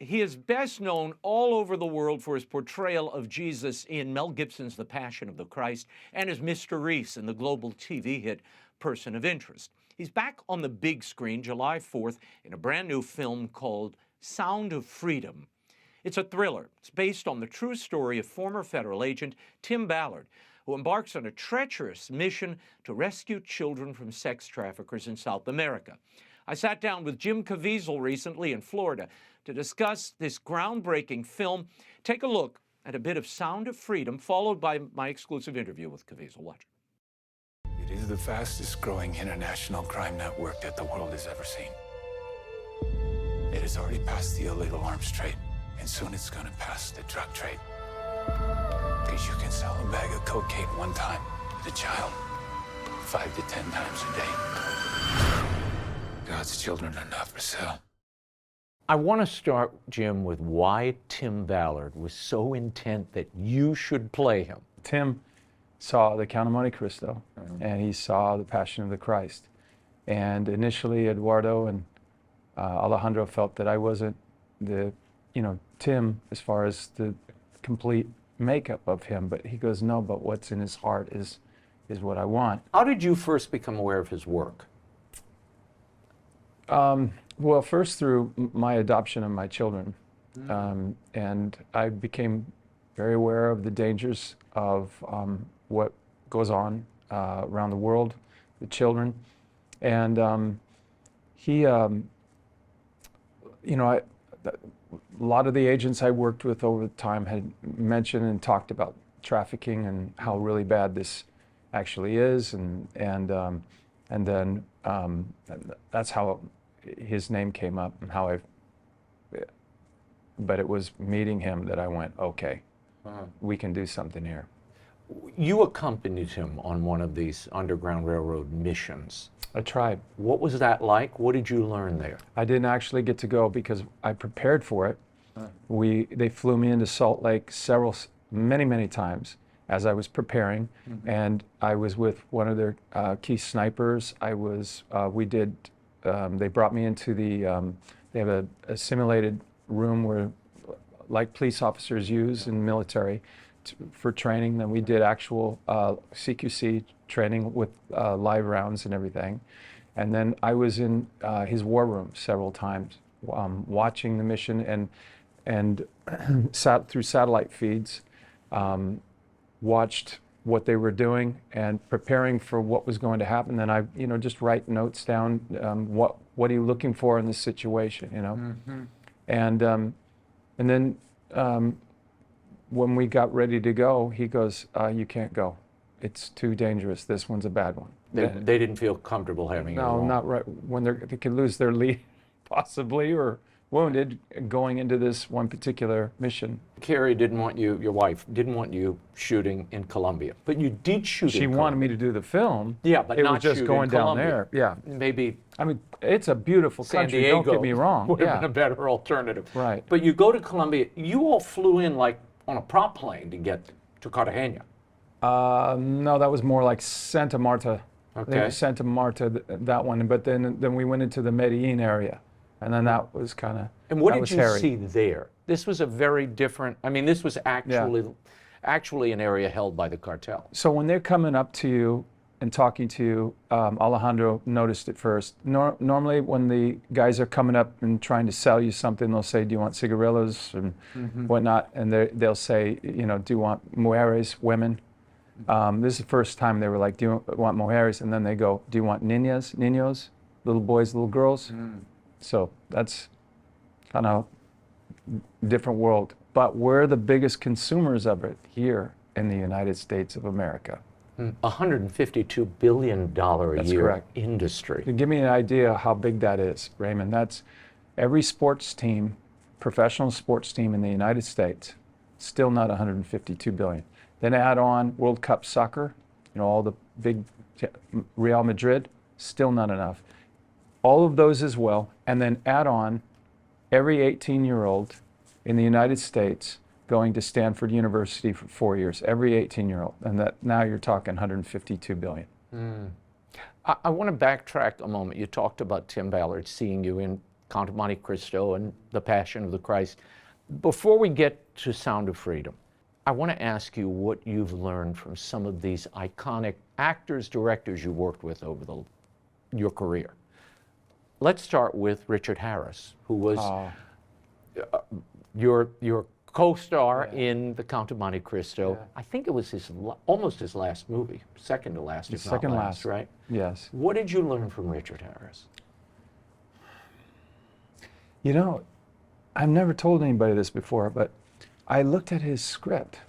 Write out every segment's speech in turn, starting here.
He is best known all over the world for his portrayal of Jesus in Mel Gibson's The Passion of the Christ and as Mr. Reese in the global TV hit Person of Interest. He's back on the big screen July 4th in a brand new film called Sound of Freedom. It's a thriller. It's based on the true story of former federal agent Tim Ballard, who embarks on a treacherous mission to rescue children from sex traffickers in South America. I sat down with Jim Caviezel recently in Florida to discuss this groundbreaking film. Take a look at a bit of Sound of Freedom, followed by my exclusive interview with Caviezel. Watch. It is the fastest growing international crime network that the world has ever seen. It has already passed the illegal arms trade, and soon it's going to pass the drug trade. Because you can sell a bag of cocaine one time to a child 5 to 10 times a day. God's children are not for sale. I want to start, Jim, with why Tim Ballard was so intent that you should play him. Tim saw the Count of Monte Cristo, and he saw the Passion of the Christ. And initially, Eduardo and Alejandro felt that I wasn't the, Tim as far as the complete makeup of him. But he goes, no, but what's in his heart is what I want. How did you first become aware of his work? Well, first through my adoption of my children. And I became very aware of the dangers of what goes on around the world, the children. And a lot of the agents I worked with over time had mentioned and talked about trafficking and how really bad this actually is. And then that's how his name came up and how but it was meeting him that I went, okay, we can do something here. You accompanied him on one of these Underground Railroad missions. I tried. What was that like? What did you learn there? I didn't actually get to go because I prepared for it. They flew me into Salt Lake many times as I was preparing, and I was with one of their key snipers. They brought me into they have a simulated room where, like police officers use in military for training. Then we did actual CQC training with live rounds and everything. And then I was in his war room several times, watching the mission and sat through satellite feeds, watched what they were doing and preparing for what was going to happen. Then I, just write notes down, what are you looking for in this situation, And then when we got ready to go, he goes, you can't go. It's too dangerous. This one's a bad one. They didn't feel comfortable having you along. No, not right. When they could lose their lead, possibly, or wounded going into this one particular mission. Carrie didn't want you, your wife, didn't want you shooting in Colombia, but you did shoot in Colombia. She wanted me to do the film. Yeah, but it not was just shoot going in down Colombia. there. Yeah. Maybe I mean, it's a beautiful San country, Diego don't get me wrong. would have been a better alternative. Right. But you go to Colombia, you all flew in like on a prop plane to get to Cartagena. No, that was more like Santa Marta. Okay. They were Santa Marta, that one. But then we went into the Medellin area. And then that was kind of, and what did you hairy. see there? This was a very different, this was actually an area held by the cartel. So when they're coming up to you and talking to you, Alejandro noticed it first. Normally when the guys are coming up and trying to sell you something, they'll say, do you want cigarillos and whatnot? And they'll say, do you want mujeres, women? This is the first time they were like, do you want mujeres? And then they go, do you want niños, little boys, little girls? So that's kind of a different world. But we're the biggest consumers of it here in the United States of America. $152 billion a year correct. Industry. To give me an idea how big that is, Raymond, that's every sports team, professional sports team in the United States, still not $152 billion. Then add on World Cup soccer, all the big Real Madrid, still not enough. All of those as well, and then add on every 18-year-old in the United States going to Stanford University for 4 years, every 18-year-old, and that now you're talking $152 billion. I want to backtrack a moment. You talked about Tim Ballard seeing you in Count of Monte Cristo and The Passion of the Christ. Before we get to Sound of Freedom, I want to ask you what you've learned from some of these iconic actors, directors you worked with over your career. Let's start with Richard Harris, who was your co-star in The Count of Monte Cristo. Yeah. I think it was almost his last movie, second to last, if not last, right? Yes. What did you learn from Richard Harris? You know, I've never told anybody this before, but I looked at his script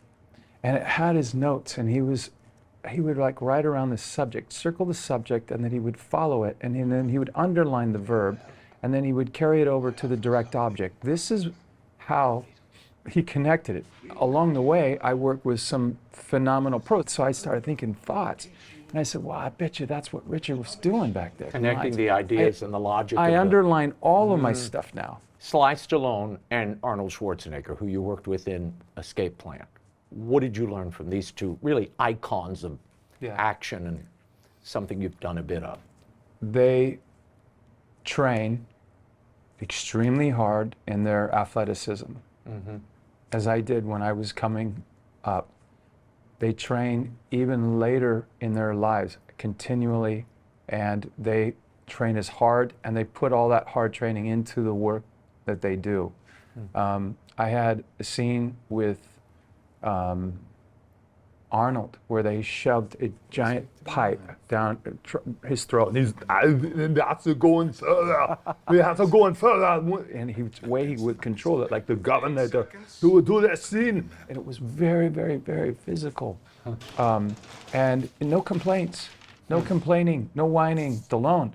and it had his notes, and he would like write around the subject, circle the subject, and then he would follow it, and then he would underline the verb, and then he would carry it over to the direct object. This is how he connected it. Along the way, I worked with some phenomenal pros, so I started thinking thoughts. And I said, well, I bet you that's what Richard was doing back there. Connecting the ideas and the logic. I underline all of my stuff now. Sly Stallone and Arnold Schwarzenegger, who you worked with in Escape Plan. What did you learn from these two really icons of action and something you've done a bit of? They train extremely hard in their athleticism, as I did when I was coming up. They train even later in their lives continually, and they train as hard, and they put all that hard training into the work that they do. I had a scene with Arnold where they shoved a giant pipe down his throat, and he's that's going further, we have to go further, and the way he would control it, like the governor who would do that scene, and it was very, very, very physical, and no complaints, no complaining, no whining. Stallone,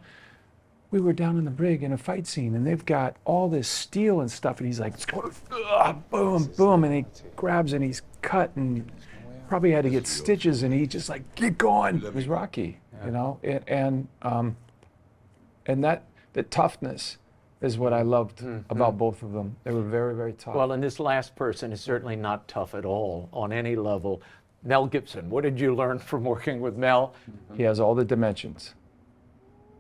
we were down in the brig in a fight scene, and they've got all this steel and stuff, and he's like, boom, boom, and he grabs and he's cut and probably had to get stitches, and he just like, keep going. It was Rocky, you know, and that the toughness is what I loved about both of them. They were very, very tough. Well, and this last person is certainly not tough at all on any level. Mel Gibson, what did you learn from working with Mel? He has all the dimensions,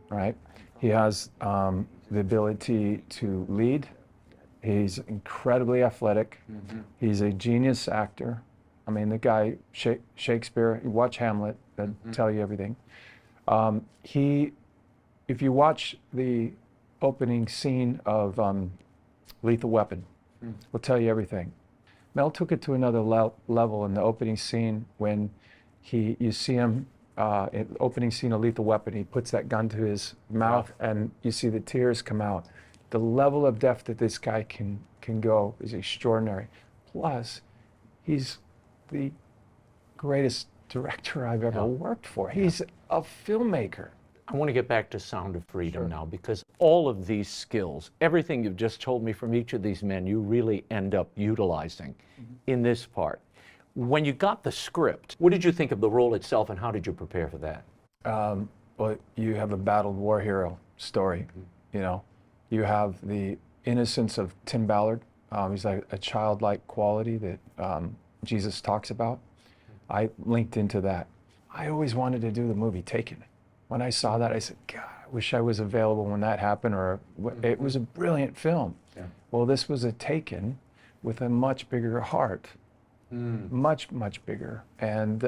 right? He has the ability to lead. He's incredibly athletic. He's a genius actor. I mean, the guy, Shakespeare, you watch Hamlet, that'll tell you everything. If you watch the opening scene of Lethal Weapon, will tell you everything. Mel took it to another level in the opening scene when you see him in the opening scene of Lethal Weapon, he puts that gun to his mouth and you see the tears come out. The level of depth that this guy can go is extraordinary. Plus, he's the greatest director I've ever worked for. He's a filmmaker. I want to get back to Sound of Freedom now, because all of these skills, everything you've just told me from each of these men, you really end up utilizing in this part. When you got the script, what did you think of the role itself, and how did you prepare for that? Well, you have a battled war hero story, you know. You have the innocence of Tim Ballard. He's like a childlike quality that Jesus talks about. I linked into that. I always wanted to do the movie Taken. When I saw that, I said, God, I wish I was available when that happened, or it was a brilliant film. Yeah. Well, this was a Taken with a much bigger heart, much, much bigger. And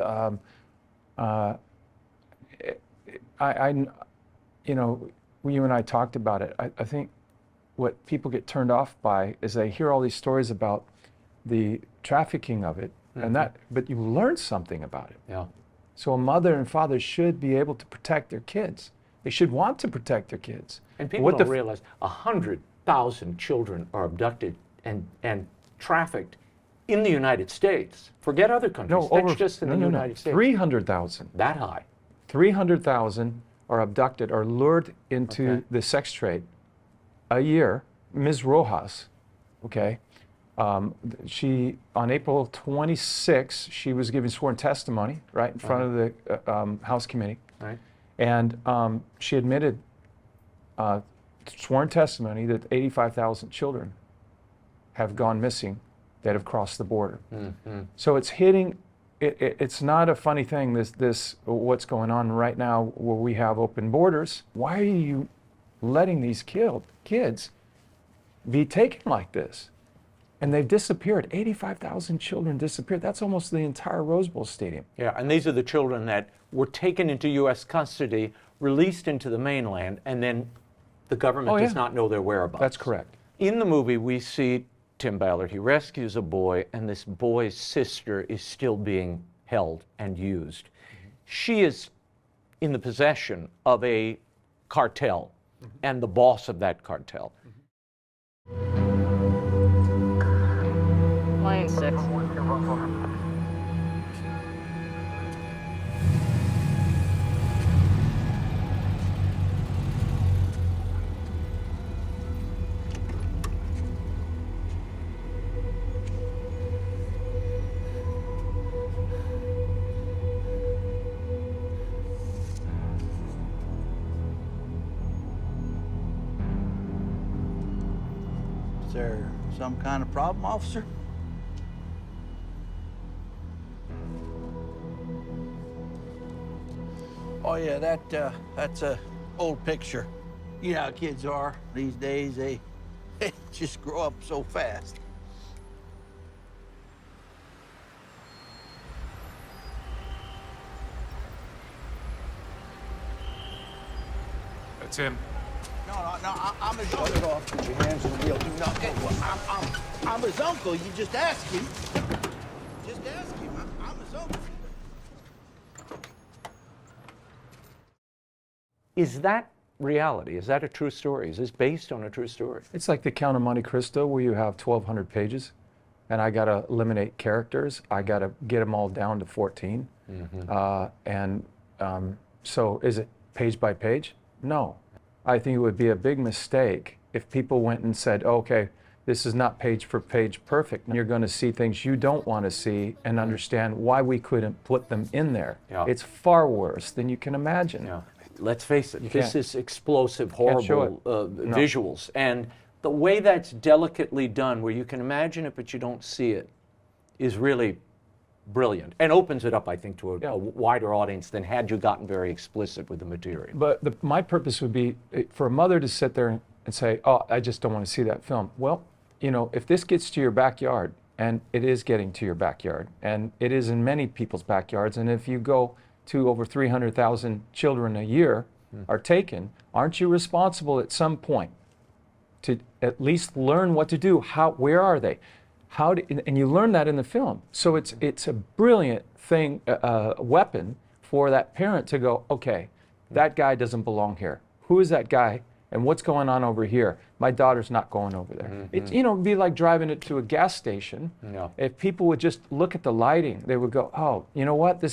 you know, you and I talked about it. I think what people get turned off by is they hear all these stories about the trafficking of it, and but you learn something about it. Yeah. So a mother and father should be able to protect their kids. They should want to protect their kids. And people don't realize 100,000 children are abducted and trafficked in the United States. Forget other countries. That's just in the United States. 300,000. That high. 300,000 are abducted or lured into the sex trade a year. Ms. Rojas, she, on April 26, she was giving sworn testimony right in front of the House Committee. Right. And she admitted sworn testimony that 85,000 children have gone missing that have crossed the border. So it's hitting, it's not a funny thing, this what's going on right now where we have open borders. Why are you letting these kids be taken like this. And they've disappeared. 85,000 children disappeared. That's almost the entire Rose Bowl stadium. Yeah, and these are the children that were taken into U.S. custody, released into the mainland, and then the government does not know their whereabouts. That's correct. In the movie, we see Tim Ballard. He rescues a boy, and this boy's sister is still being held and used. She is in the possession of a cartel and the boss of that cartel. Lane 6. Is there some kind of problem, officer? Oh yeah, that's a old picture. You know how kids are these days. They just grow up so fast. That's him. No, I'm his uncle. Shut it off. Put your hands on the wheel. No, I'm his uncle. You just ask him. Just ask him. I'm his uncle. Is that reality? Is that a true story? Is this based on a true story? It's like the Count of Monte Cristo, where you have 1,200 pages, and I got to eliminate characters. I got to get them all down to 14. So is it page by page? No. I think it would be a big mistake if people went and said, okay, this is not page for page perfect. You're going to see things you don't want to see and understand why we couldn't put them in there. Yeah. It's far worse than you can imagine. Yeah. Let's face it, this can't. is explosive, Can't show it. horrible visuals. And the way that's delicately done, where you can imagine it but you don't see it, is really brilliant and opens it up, I think, to a wider audience than had you gotten very explicit with the material. But my purpose would be for a mother to sit there and say, oh, I just don't want to see that film. Well, you know, if this gets to your backyard, and it is getting to your backyard, and it is in many people's backyards, and if you go to over 300,000 children a year are taken, aren't you responsible at some point to at least learn what to do? Where are they? And you learn that in the film. So it's a brilliant thing, weapon for that parent to go, okay, that guy doesn't belong here. Who is that guy? And what's going on over here? My daughter's not going over there. It's, you know, it'd be like driving it to a gas station. Yeah. If people would just look at the lighting, they would go, oh, you know what?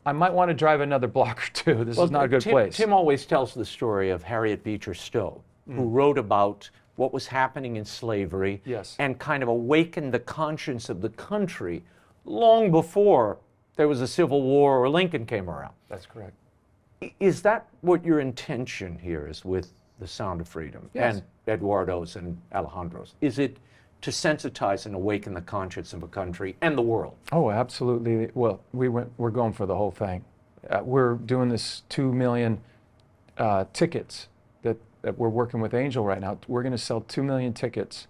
I might want to drive another block or two. This is not a good place. Tim always tells the story of Harriet Beecher Stowe, who wrote about what was happening in slavery and kind of awakened the conscience of the country long before there was a Civil War or Lincoln came around. That's correct. Is that what your intention here is with The Sound of Freedom and Eduardo's and Alejandro's? Is it to sensitize and awaken the conscience of a country and the world? Oh, absolutely. Well, we're going for the whole thing. We're doing this 2 million tickets that we're working with Angel right now. We're going to sell 2 million tickets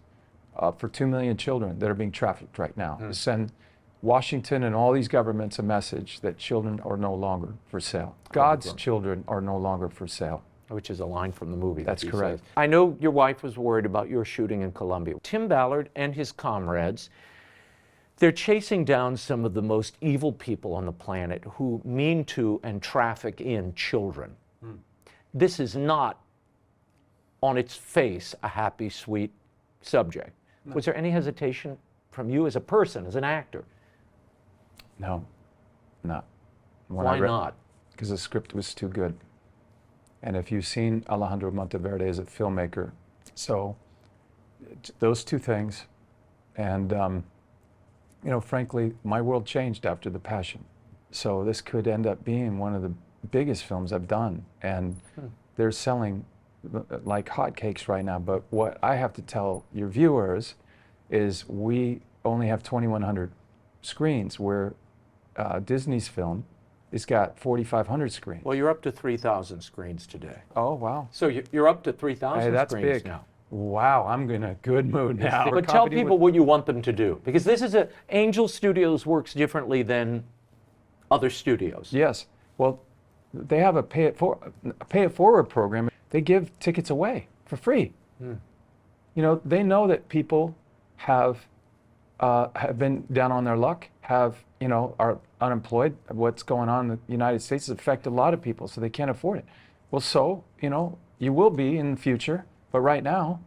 for 2 million children that are being trafficked right now. To send Washington and all these governments a message that children are no longer for sale. God's children are no longer for sale. Which is a line from the movie. That's correct. I know your wife was worried about your shooting in Colombia. Tim Ballard and his comrades, they're chasing down some of the most evil people on the planet who mean to and traffic in children. This is not, on its face, a happy, sweet subject. No. Was there any hesitation from you as a person, as an actor? No, not. Why not? Because the script was too good. And if you've seen Alejandro Monteverde as a filmmaker, so those two things, and you know, frankly, my world changed after The Passion. So this could end up being one of the biggest films I've done, and they're selling like hotcakes right now. But what I have to tell your viewers is we only have 2,100 screens, where Disney's film has got 4,500 screens. Well, you're up to 3,000 screens today. Oh, wow. So you're up to 3,000 Hey, that's screens big. now. Wow, I'm in a good mood now. But tell people what you want them to do, because this is Angel Studios works differently than other studios. Yes. Well, they have a pay it forward program. They give tickets away for free. You know, they know that people have been down on their luck, are unemployed. What's going on in the United States has affected a lot of people, so they can't afford it. Well, so, you will be in the future, but right now,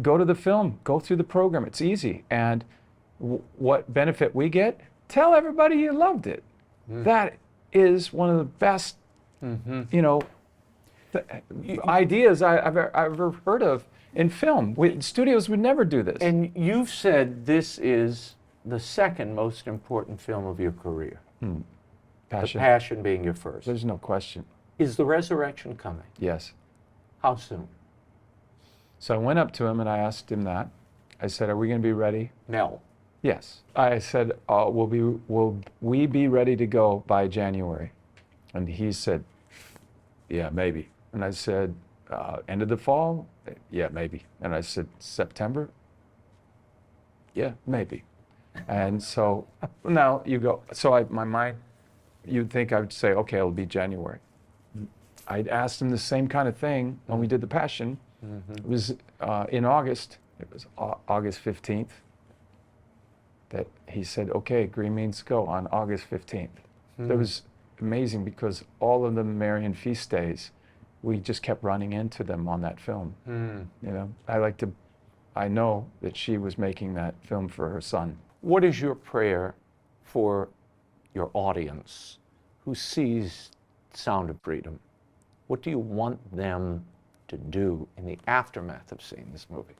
go to the film, go through the program. It's easy. And what benefit we get? Tell everybody you loved it. That is one of the best, ideas I've ever heard of in film. Studios would never do this. And you've said this is the second most important film of your career. Passion. The Passion being your first. There's no question. Is the resurrection coming? Yes. How soon? So I went up to him and I asked him that. I said, "Are we going to be ready?" Mel. Yes. I said, will we be ready to go by January? And he said, "Yeah, maybe." And I said, "End of the fall?" "Yeah, maybe." And I said, "September?" "Yeah, maybe." And so now you go. So my mind, you'd think I would say, "Okay, it'll be January." I'd asked him the same kind of thing when we did the Passion. It was in August. It was August 15th that he said, "Okay, green means go," on August 15th. That was amazing because all of the Marian feast days, we just kept running into them on that film. I know that she was making that film for her son. What is your prayer for your audience who sees Sound of Freedom? What do you want them to do in the aftermath of seeing this movie?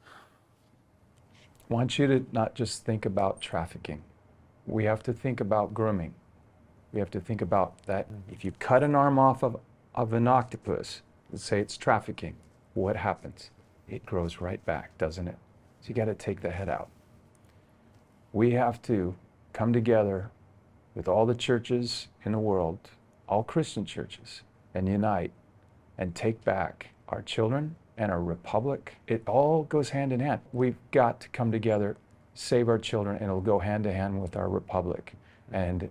I want you to not just think about trafficking. We have to think about grooming. We have to think about that if you cut an arm off of an octopus, let's say it's trafficking, what happens? It grows right back, doesn't it? So you got to take the head out. We have to come together with all the churches in the world, all Christian churches, and unite and take back our children and our republic. It all goes hand in hand. We've got to come together, save our children, and it'll go hand to hand with our republic. And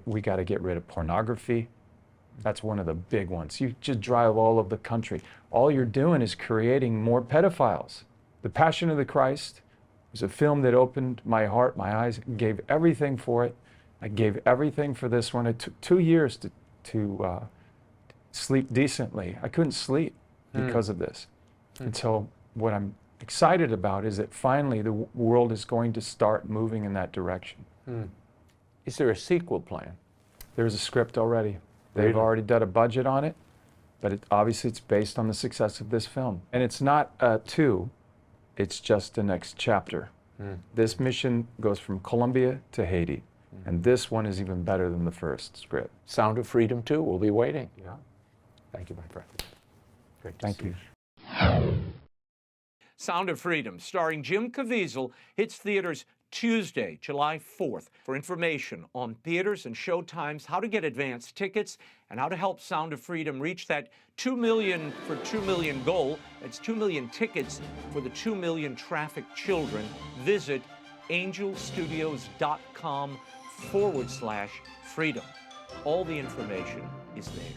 we got to get rid of pornography. That's one of the big ones. You just drive all over the country. All you're doing is creating more pedophiles. The Passion of the Christ was a film that opened my heart, my eyes, gave everything for it. I gave everything for this one. It took 2 years to sleep decently. I couldn't sleep because of this. And so what I'm excited about is that finally the world is going to start moving in that direction. Is there a sequel plan? There's a script already. They've already done a budget on it, but obviously it's based on the success of this film. And it's not two, it's just the next chapter. This mission goes from Colombia to Haiti, and this one is even better than the first script. Sound of Freedom 2, we'll be waiting. Yeah. Thank you, my friend. Great to Thank see you. Sound of Freedom, starring Jim Caviezel, hits theaters Tuesday, July 4th. For information on theaters and show times, how to get advance tickets, and how to help Sound of Freedom reach that 2 million for 2 million goal, that's 2 million tickets for the 2 million trafficked children, visit angelstudios.com/freedom. All the information is there.